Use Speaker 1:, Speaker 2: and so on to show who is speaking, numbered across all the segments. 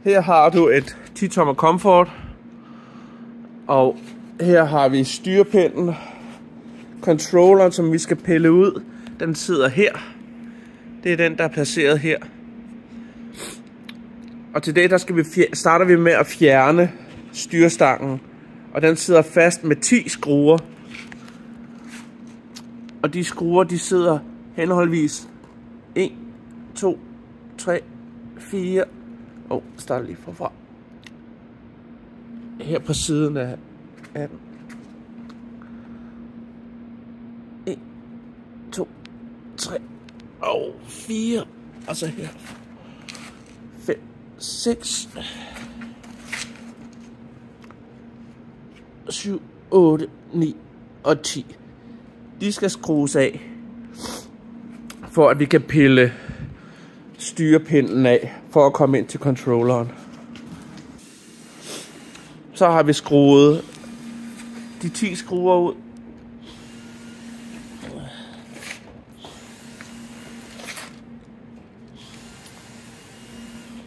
Speaker 1: Her har du et 10-tommer Comfort, og her har vi styrepinden. Controlleren, som vi skal pille ud, den sidder her. Det er den, der er placeret her. Og til det, starter vi med at fjerne styrestangen. Og den sidder fast med 10 skruer. Og de skruer, de sidder henholdsvis 1, 2, 3, 4. Starter lige forfra. Her på siden af den. 1, 2, 3 og 4. Og så her. 5, 6, 7, 8, 9 og 10. De skal skrues af, for at vi kan pille styrepinden af, for at komme ind til controlleren. Så har vi skruet de 10 skruer ud.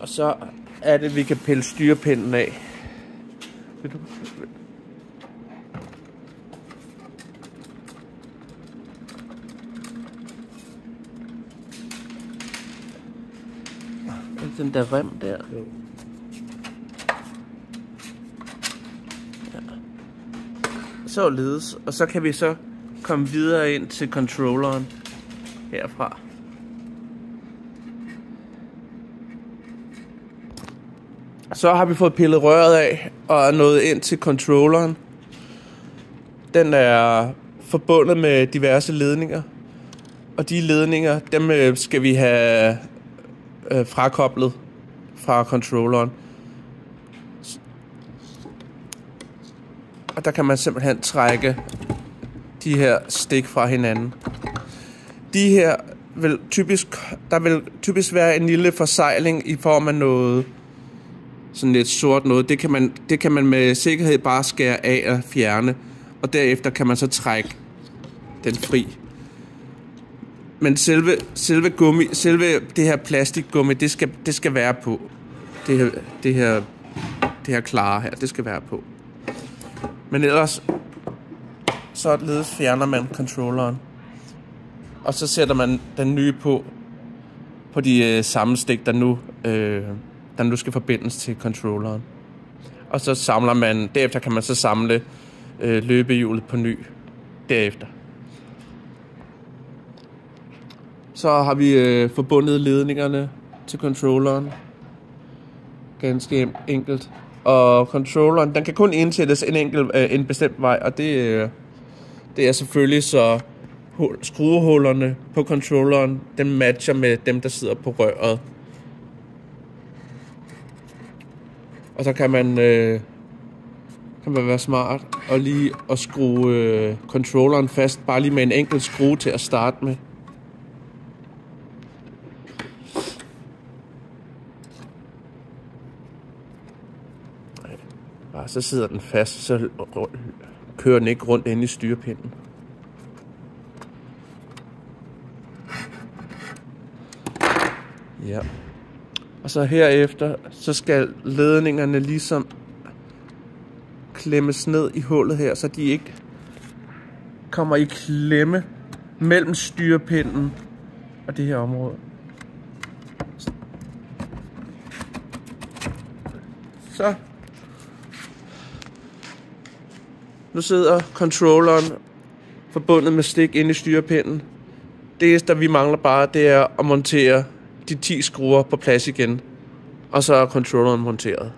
Speaker 1: Og så er det, vi kan pille styrepinden af. Den der rem der. Ja. Således. Og så kan vi så komme videre ind til controlleren herfra. Så har vi fået pillet røret af og er nået ind til controlleren. Den er forbundet med diverse ledninger. Og de ledninger, dem skal vi have frakoblet fra controlleren. Og der kan man simpelthen trække de her stik fra hinanden. De her vil typisk være en lille forsegling i form af noget sådan lidt sort noget. Det kan man med sikkerhed bare skære af og fjerne, og derefter kan man så trække den fri. Men selve det her plastikgummi, det skal være på. Det her klare her, det skal være på. Men ellers således fjerner man controlleren. Og så sætter man den nye på de samme stik, der nu skal forbindes til controlleren. Og så samler man, derefter kan man så samle løbehjulet på ny derefter. Så har vi forbundet ledningerne til controlleren. Ganske enkelt. Og controlleren, den kan kun indsættes en bestemt vej, og det er selvfølgelig så skruehullerne på controlleren, dem matcher med dem, der sidder på røret. Og så kan man være smart og lige at skrue controlleren fast, bare lige med en enkelt skrue til at starte med. Bare så sidder den fast, så kører den ikke rundt inde i styrepinden. Ja. Og så herefter, så skal ledningerne ligesom klemmes ned i hullet her, så de ikke kommer i klemme mellem styrepinden og det her område. Så. Nu sidder controlleren forbundet med stik inde i styrepinden. Det, der vi mangler bare, det er at montere de 10 skruer på plads igen. Og så er controlleren monteret.